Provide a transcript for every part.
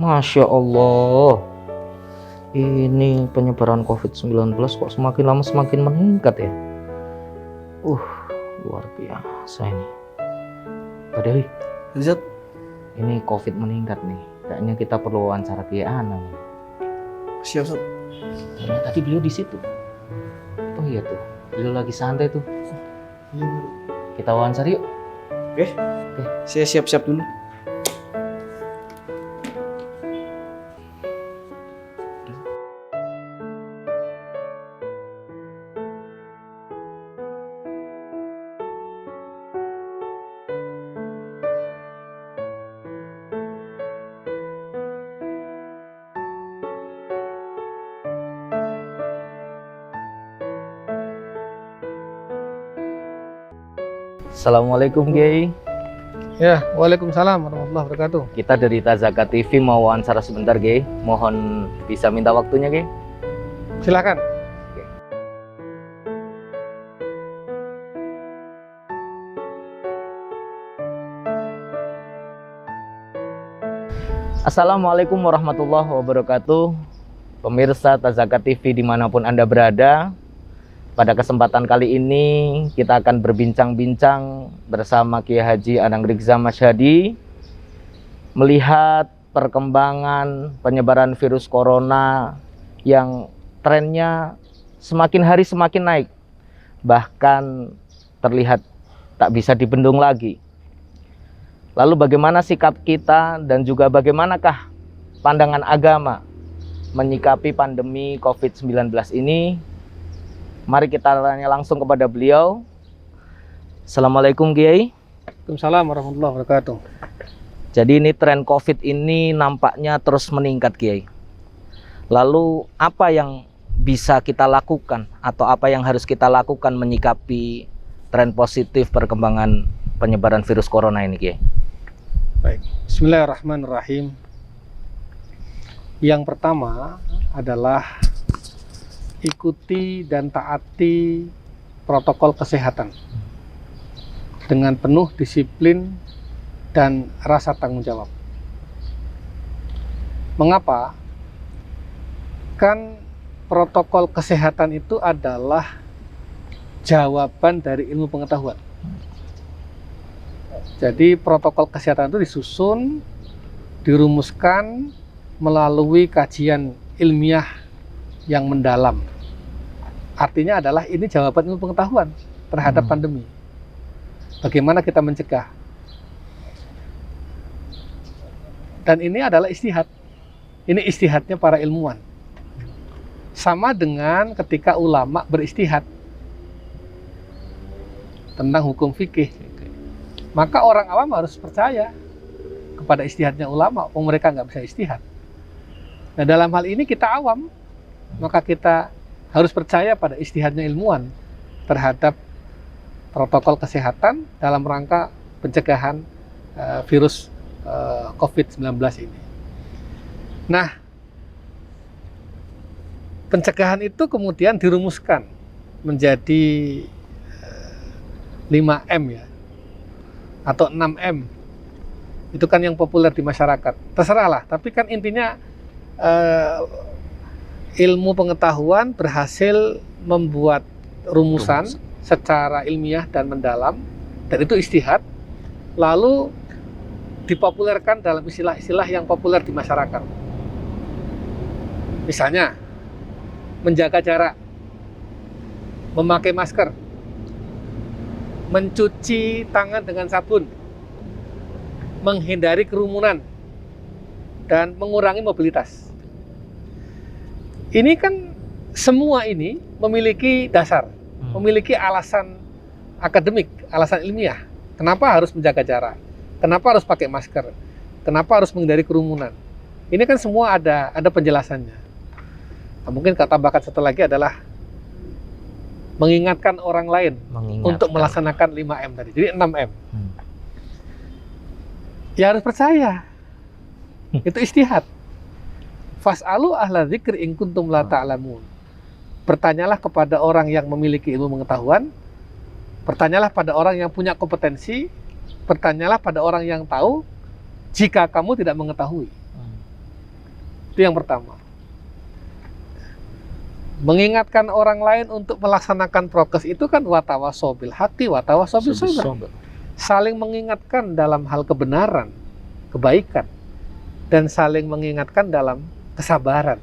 Masya Allah, ini penyebaran COVID-19 kok semakin lama semakin meningkat ya. Luar biasa ini. Pak Dewi, Zat, ini COVID meningkat nih. Kayaknya kita perlu wawancara Kiai Anang. siap Zat. Kayaknya tadi beliau di situ. Oh iya tuh, beliau lagi santai tuh. Iya, Bu. Kita wawancara yuk. Oke. Saya siap-siap dulu. Assalamualaikum Kiai. Ya, waalaikumsalam warahmatullahi wabarakatuh. Kita dari Tazaka TV mau wawancara sebentar Kiai. Mohon bisa minta waktunya Kiai. Silakan. Assalamualaikum warahmatullahi wabarakatuh. Pemirsa Tazaka TV dimanapun Anda berada, pada kesempatan kali ini kita akan berbincang-bincang bersama Kiai Haji Anang Rigza Masyhadi melihat perkembangan penyebaran virus corona yang trennya semakin hari semakin naik, bahkan terlihat tak bisa dibendung lagi. Lalu bagaimana sikap kita dan juga bagaimanakah pandangan agama menyikapi pandemi COVID-19 ini? Mari kita tanya langsung kepada beliau. Assalamualaikum Kiai. Waalaikumsalam warahmatullahi wabarakatuh. Jadi ini tren COVID ini nampaknya terus meningkat Kiai. Lalu apa yang bisa kita lakukan atau apa yang harus kita lakukan menyikapi tren positif perkembangan penyebaran virus corona ini Kiai? Baik. Bismillahirrahmanirrahim. Yang pertama adalah ikuti dan taati protokol kesehatan dengan penuh disiplin dan rasa tanggung jawab. Mengapa? Kan protokol kesehatan itu adalah jawaban dari ilmu pengetahuan. Jadi protokol kesehatan itu disusun, dirumuskan melalui kajian ilmiah yang mendalam. Artinya adalah ini jawaban ilmu pengetahuan terhadap pandemi. Bagaimana kita mencegah? Dan ini adalah istihad. Ini istihadnya para ilmuwan. Sama dengan ketika ulama beristihad tentang hukum fikih. Maka orang awam harus percaya kepada istihadnya ulama, mereka nggak bisa istihad. Nah dalam hal ini kita awam, maka kita harus percaya pada istihadnya ilmuwan terhadap protokol kesehatan dalam rangka pencegahan virus COVID-19 ini. Nah, pencegahan itu kemudian dirumuskan menjadi 5M ya, atau 6M. Itu kan yang populer di masyarakat. Terserahlah, tapi kan intinya ilmu pengetahuan berhasil membuat rumusan secara ilmiah dan mendalam, dan itu istihad, lalu dipopulerkan dalam istilah-istilah yang populer di masyarakat. Misalnya, menjaga jarak, memakai masker, mencuci tangan dengan sabun, menghindari kerumunan, dan mengurangi mobilitas. Ini kan semua ini memiliki dasar, memiliki alasan akademik, alasan ilmiah. Kenapa harus menjaga jarak? Kenapa harus pakai masker? Kenapa harus menghindari kerumunan? Ini kan semua ada penjelasannya. Nah, mungkin kata bakat satu lagi adalah mengingatkan orang lain untuk melaksanakan 5M tadi. Jadi 6M. Ya harus percaya. Itu istihad. Fas'alu ahla dzikri in kuntum la ta'lamun. Bertanyalah kepada orang yang memiliki ilmu pengetahuan, bertanyalah pada orang yang punya kompetensi, bertanyalah pada orang yang tahu jika kamu tidak mengetahui. Itu yang pertama. Mengingatkan orang lain untuk melaksanakan prokes itu kan watawasau bil haqqi watawasau bis sabr. Saling mengingatkan dalam hal kebenaran, kebaikan, dan saling mengingatkan dalam kesabaran.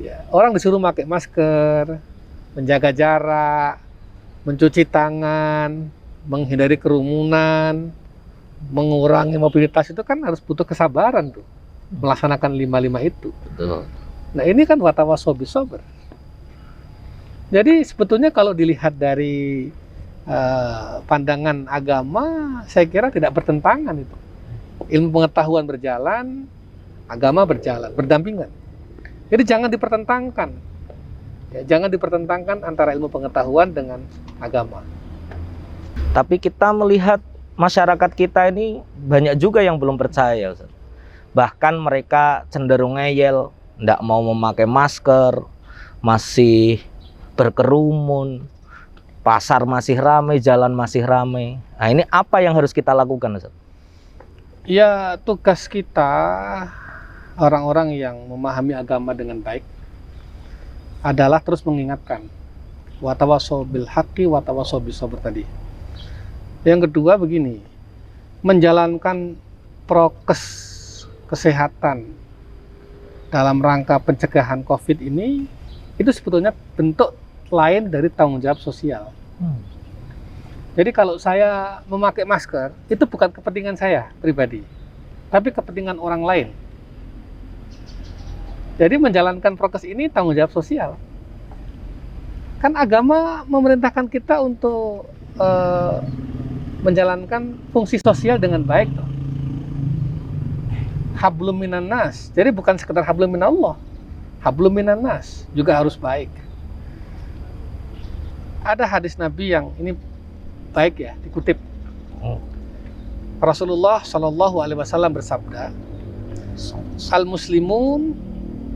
Ya, orang disuruh pakai masker, menjaga jarak, mencuci tangan, menghindari kerumunan, mengurangi mobilitas itu kan harus butuh kesabaran tuh, melaksanakan 5 itu. Betul. Nah ini kan watawasau bis sabr. Jadi sebetulnya kalau dilihat dari pandangan agama, saya kira tidak bertentangan itu. Ilmu pengetahuan berjalan, agama berjalan, berdampingan. Jadi jangan dipertentangkan. Ya, jangan dipertentangkan antara ilmu pengetahuan dengan agama. Tapi kita melihat masyarakat kita ini banyak juga yang belum percaya, Ustaz. Bahkan mereka cenderung ngeyel, tidak mau memakai masker, masih berkerumun, pasar masih ramai, jalan masih ramai. Nah ini apa yang harus kita lakukan, Ustaz? Ya tugas kita, orang-orang yang memahami agama dengan baik, adalah terus mengingatkan watawasau bil haqqi watawasau bis sabr tadi. Yang kedua begini, menjalankan prokes kesehatan dalam rangka pencegahan COVID ini, itu sebetulnya bentuk lain dari tanggung jawab sosial. Jadi kalau saya memakai masker, itu bukan kepentingan saya pribadi, tapi kepentingan orang lain. Jadi menjalankan prokes ini tanggung jawab sosial. Kan agama memerintahkan kita untuk menjalankan fungsi sosial dengan baik toh. Hablum minan nas. Jadi bukan sekedar hablum minallah. Hablum minan nas juga harus baik. Ada hadis Nabi yang ini baik ya, dikutip. Rasulullah Shallallahu Alaihi Wasallam bersabda, al muslimun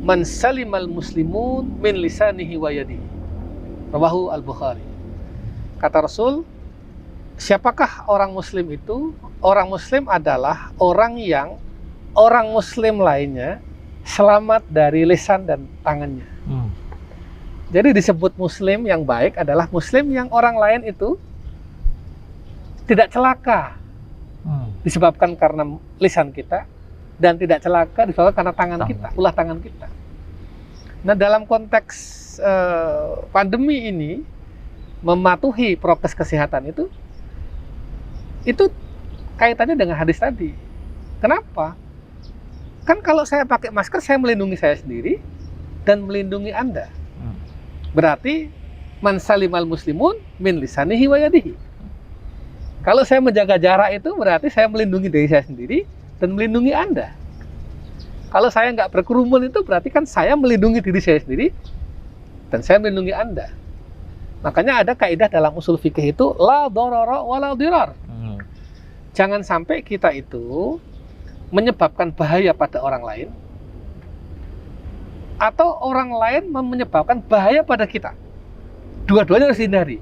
man salimal muslimun min lisanihi wa yadihi. Rawahu al-Bukhari. Kata Rasul, siapakah orang muslim itu? Orang muslim adalah orang yang orang muslim lainnya selamat dari lisan dan tangannya. Jadi disebut muslim yang baik adalah muslim yang orang lain itu tidak celaka disebabkan karena lisan kita, dan tidak celaka disebabkan karena tangan kita, ulah tangan kita. Nah dalam konteks pandemi ini, mematuhi prokes kesehatan itu kaitannya dengan hadis tadi. Kenapa? Kan kalau saya pakai masker, saya melindungi saya sendiri dan melindungi Anda. Berarti man salimal muslimun min lisanihi wa yadihi. Kalau saya menjaga jarak itu berarti saya melindungi diri saya sendiri dan melindungi Anda. Kalau saya nggak berkerumun itu berarti kan saya melindungi diri saya sendiri dan saya melindungi Anda. Makanya ada kaidah dalam usul fikih itu la darara wa la dirar. Jangan sampai kita itu menyebabkan bahaya pada orang lain atau orang lain menyebabkan bahaya pada kita. Dua-duanya harus dihindari.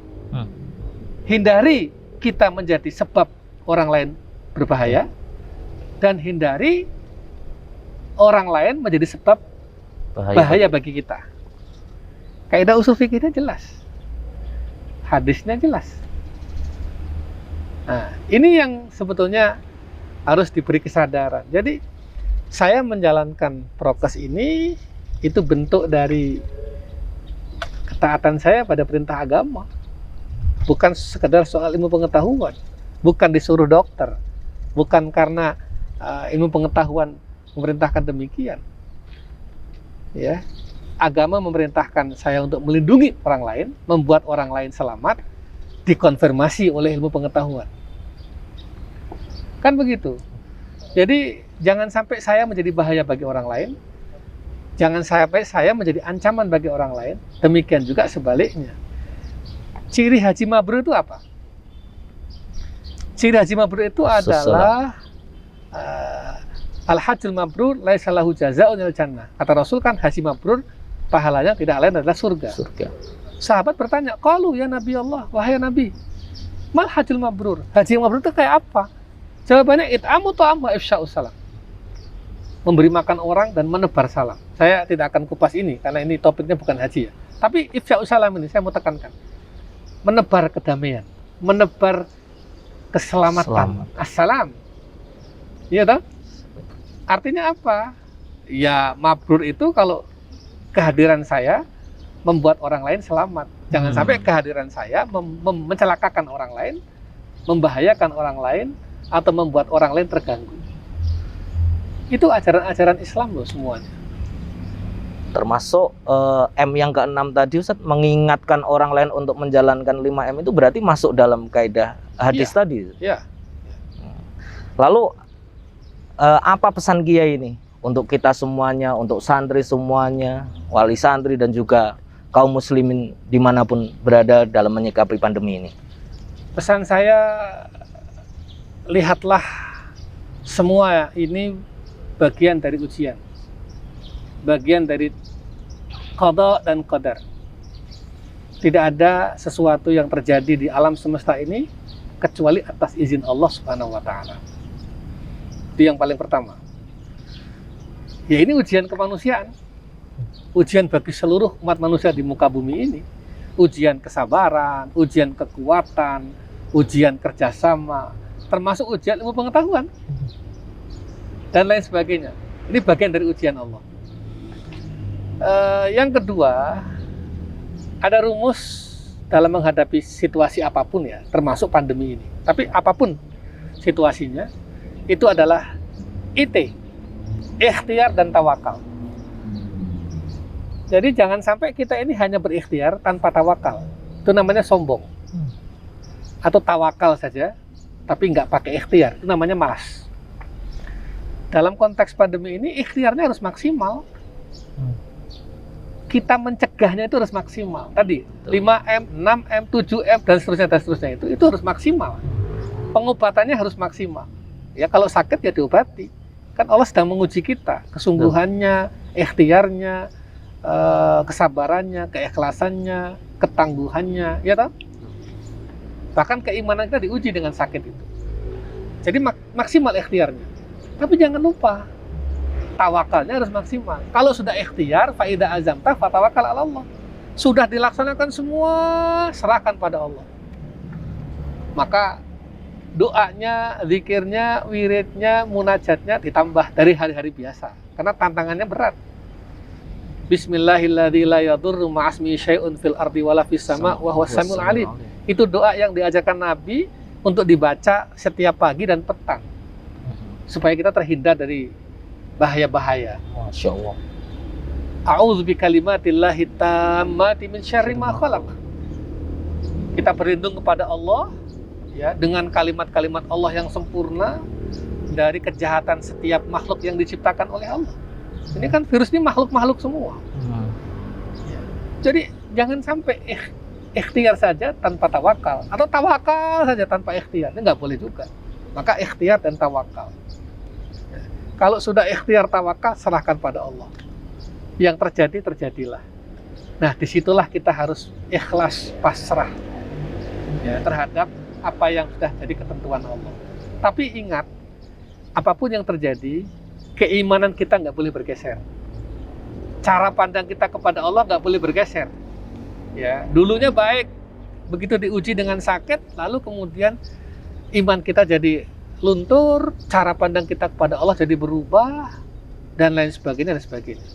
Hindari kita menjadi sebab orang lain berbahaya, dan hindari orang lain menjadi sebab bahaya bagi kita. Kaidah usul fikihnya jelas, hadisnya jelas. Nah, ini yang sebetulnya harus diberi kesadaran. Jadi saya menjalankan prokes ini itu bentuk dari ketaatan saya pada perintah agama. Bukan sekedar soal ilmu pengetahuan, bukan disuruh dokter, bukan karena ilmu pengetahuan memerintahkan demikian. Ya, agama memerintahkan saya untuk melindungi orang lain, membuat orang lain selamat, dikonfirmasi oleh ilmu pengetahuan. Kan begitu. Jadi jangan sampai saya menjadi bahaya bagi orang lain, jangan sampai saya menjadi ancaman bagi orang lain. Demikian juga sebaliknya. Ciri haji mabrur itu apa? Ciri haji mabrur itu adalah al-hajjul mabrur laisa lahu jazaa'un illal jannah. Kata Rasul kan haji mabrur pahalanya tidak lain adalah surga. Sahabat bertanya, "Qalu ya Nabi Allah, wahai Nabi, mal hajjul mabrur?" Haji mabrur itu kayak apa? Jawabannya it'amu ta'am wa ifsya'us salam. memberi makan orang dan menebar salam. Saya tidak akan kupas ini karena ini topiknya bukan haji ya. Tapi ifsya'us salam ini saya mau tekankan. Menebar kedamaian, menebar keselamatan. Assalam. Iya toh? Artinya apa? Ya mabrur itu kalau kehadiran saya membuat orang lain selamat. Jangan sampai kehadiran saya mencelakakan orang lain, membahayakan orang lain, atau membuat orang lain terganggu. Itu ajaran-ajaran Islam loh semuanya. Termasuk M yang ke-6 tadi Ustaz, mengingatkan orang lain untuk menjalankan 5M itu berarti masuk dalam kaidah hadis tadi. Iya. Lalu apa pesan Kiai ini untuk kita semuanya, untuk santri semuanya, wali santri dan juga kaum muslimin dimanapun berada dalam menyikapi pandemi ini? Pesan saya, lihatlah semua ini bagian dari ujian, bagian dari qada dan qadar. Tidak ada sesuatu yang terjadi di alam semesta ini kecuali atas izin Allah Subhanahu wa Ta'ala. Itu yang paling pertama. Ya, ini ujian kemanusiaan, ujian bagi seluruh umat manusia di muka bumi ini. Ujian kesabaran, ujian kekuatan, ujian kerjasama, termasuk ujian ilmu pengetahuan dan lain sebagainya. Ini bagian dari ujian Allah. Yang kedua, ada rumus dalam menghadapi situasi apapun ya, termasuk pandemi ini. Tapi apapun situasinya, itu adalah IT, ikhtiar dan tawakal. Jadi jangan sampai kita ini hanya berikhtiar tanpa tawakal. Itu namanya sombong. Atau tawakal saja, tapi nggak pakai ikhtiar. Itu namanya malas. Dalam konteks pandemi ini, ikhtiarnya harus maksimal. Kita mencegahnya itu harus maksimal. Tadi, 5M, 6M, 7M, dan seterusnya itu harus maksimal. Pengobatannya harus maksimal. Ya, kalau sakit ya diobati. Kan Allah sedang menguji kita. Kesungguhannya, ikhtiarnya, kesabarannya, keikhlasannya, ketangguhannya. Ya toh? Bahkan keimanan kita diuji dengan sakit itu. Jadi maksimal ikhtiarnya. Tapi jangan lupa, tawakalnya harus maksimal. Kalau sudah ikhtiar, faidah azamta, fatawakal ala Allah. Sudah dilaksanakan semua, serahkan pada Allah. Maka doanya, zikirnya, wiridnya, munajatnya ditambah dari hari-hari biasa. Karena tantangannya berat. Bismillahilladzi la yadurru ma'asmi syai'un fil ardi wala fis sama' wa huwas samiul alim. Itu doa yang diajarkan Nabi untuk dibaca setiap pagi dan petang. Supaya kita terhindar dari bahaya-bahaya. Masya Allah. A'udzu bikalimatillahi tammati min syarri ma khalaq. Kita berlindung kepada Allah ya dengan kalimat-kalimat Allah yang sempurna dari kejahatan setiap makhluk yang diciptakan oleh Allah. Ini kan virus ini makhluk-makhluk semua. Ya. Jadi jangan sampai ikhtiar saja tanpa tawakal, atau tawakal saja tanpa ikhtiar. Ini nggak boleh juga. Maka ikhtiar dan tawakal. Ya. Kalau sudah ikhtiar tawakal, serahkan pada Allah. Yang terjadi, terjadilah. Nah, disitulah kita harus ikhlas pasrah ya, terhadap apa yang sudah jadi ketentuan Allah. Tapi ingat, apapun yang terjadi, keimanan kita nggak boleh bergeser. Cara pandang kita kepada Allah nggak boleh bergeser. Ya, dulunya baik, begitu diuji dengan sakit, lalu kemudian iman kita jadi luntur, cara pandang kita kepada Allah jadi berubah, dan lain sebagainya, dan sebagainya.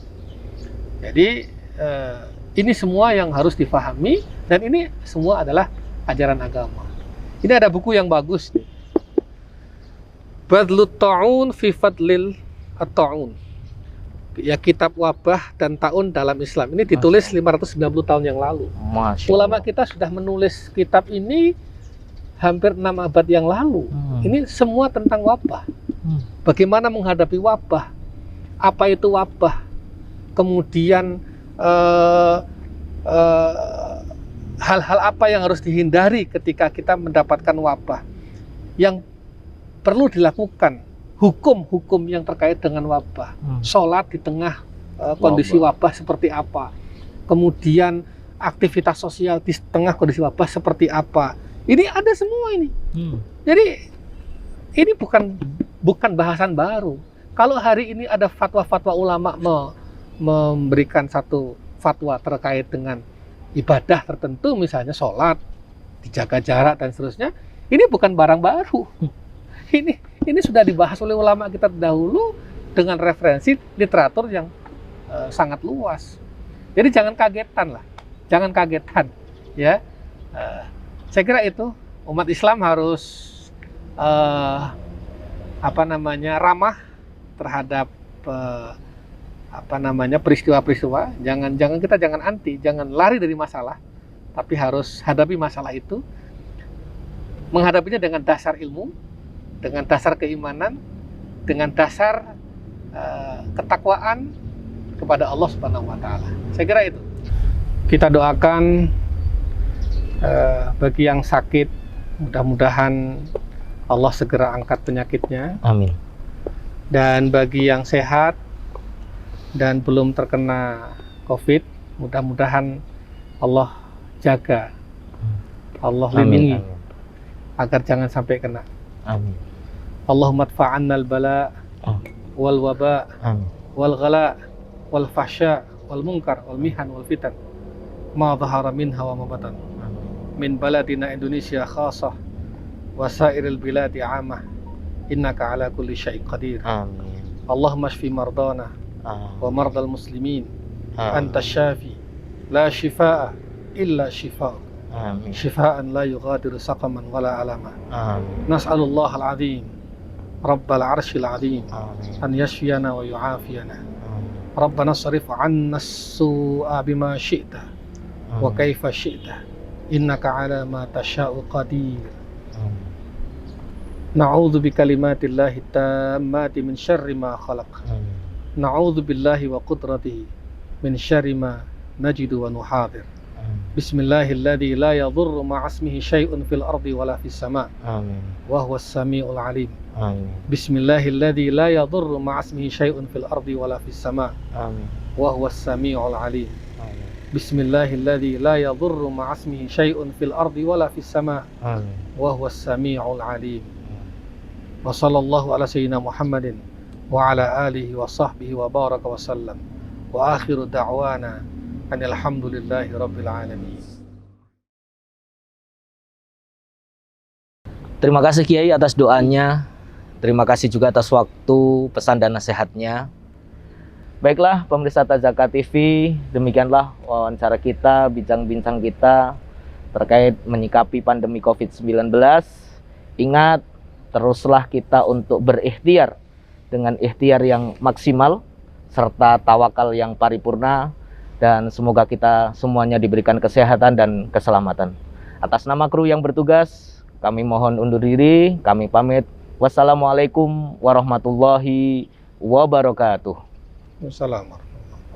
Jadi ini semua yang harus difahami, dan ini semua adalah ajaran agama. Ini ada buku yang bagus nih. Badlut Ta'un fi Fadlil At-Ta'un. Ya, kitab wabah dan taun dalam Islam. Ini ditulis 590 tahun yang lalu. Ulama kita sudah menulis kitab ini hampir 6 abad yang lalu. Ini semua tentang wabah. Bagaimana menghadapi wabah? Apa itu wabah? Kemudian hal-hal apa yang harus dihindari ketika kita mendapatkan wabah? Yang perlu dilakukan, hukum-hukum yang terkait dengan wabah. Sholat di tengah kondisi wabah seperti apa? Kemudian aktivitas sosial di tengah kondisi wabah seperti apa? Ini ada semua ini. Jadi ini bukan bahasan baru. Kalau hari ini ada fatwa-fatwa ulama memberikan satu fatwa terkait dengan ibadah tertentu, misalnya sholat, dijaga jarak dan seterusnya, ini bukan barang baru. Ini sudah dibahas oleh ulama kita dahulu dengan referensi literatur yang sangat luas. Jadi jangan kagetan lah, jangan kagetan, ya. Saya kira itu umat Islam harus ramah terhadap peristiwa-peristiwa. Jangan anti, jangan lari dari masalah, tapi harus hadapi masalah itu, menghadapinya dengan dasar ilmu, dengan dasar keimanan, dengan dasar ketakwaan kepada Allah Subhanahu wa taala. Saya kira itu. Kita doakan bagi yang sakit, mudah-mudahan Allah segera angkat penyakitnya. Amin. Dan bagi yang sehat dan belum terkena COVID, mudah-mudahan Allah jaga, Allah lindungi, agar jangan sampai kena. Amin. Allahumma adfa'anna al-bala wal waba wal ghala wal fahsya wal munkar wal mihan wal fitan ma dhahara minha wa ma batan min baladina Indonesia khasah wa sairil biladi amah innaka ala kulli syai'in qadir. Amin. Allahumma shfi mardana wa mardal muslimin anta syafi la shifaa illa shifaa shifaan la yughadiru saqaman wala alama. Nas'alullah al-azim rabbal arshil azim an yashfiyana wa yu'afiyana. Rabbana sarif 'anna as-su'a bima syi'ta wa kaifa syi'ta innaka 'ala ma tasha'u qadir. Na'udzu bikalimatillahi tammati min syarri ma khalaq. Na'udzu billahi wa qudratihi min syarri ma najidu wa nuhadir. Bismillahilladzi la yadhurru ma'asmihi syai'un fil ardi wala fis sama'. Amin. Wa huwas samiul alim. Amin. Bismillahilladzi la yadhurru ma'asmihi syai'un fil ardi wala fis sama'. Amin. Wa huwas samiul alim. Amin. Bismillahilladzi la yadhurru ma'asmihi syai'un fil ardi wala fis sama'. Amin. Wa huwas samiul alim. Wa sallallahu ala sayyidina Muhammadin wa ala alihi wa sahbihi wa baraka wa sallam. Wa akhiru da'wana alhamdulillahi rabbil alamin. Terima kasih Kiai atas doanya. Terima kasih juga atas waktu, pesan dan nasihatnya. Baiklah pemirsa Tazaka TV, demikianlah wawancara kita, bincang-bincang kita terkait menyikapi pandemi COVID-19. Ingat, teruslah kita untuk berikhtiar dengan ikhtiar yang maksimal serta tawakal yang paripurna, dan semoga kita semuanya diberikan kesehatan dan keselamatan. Atas nama kru yang bertugas, kami mohon undur diri, kami pamit. Wassalamualaikum warahmatullahi wabarakatuh. Wassalamualaikum.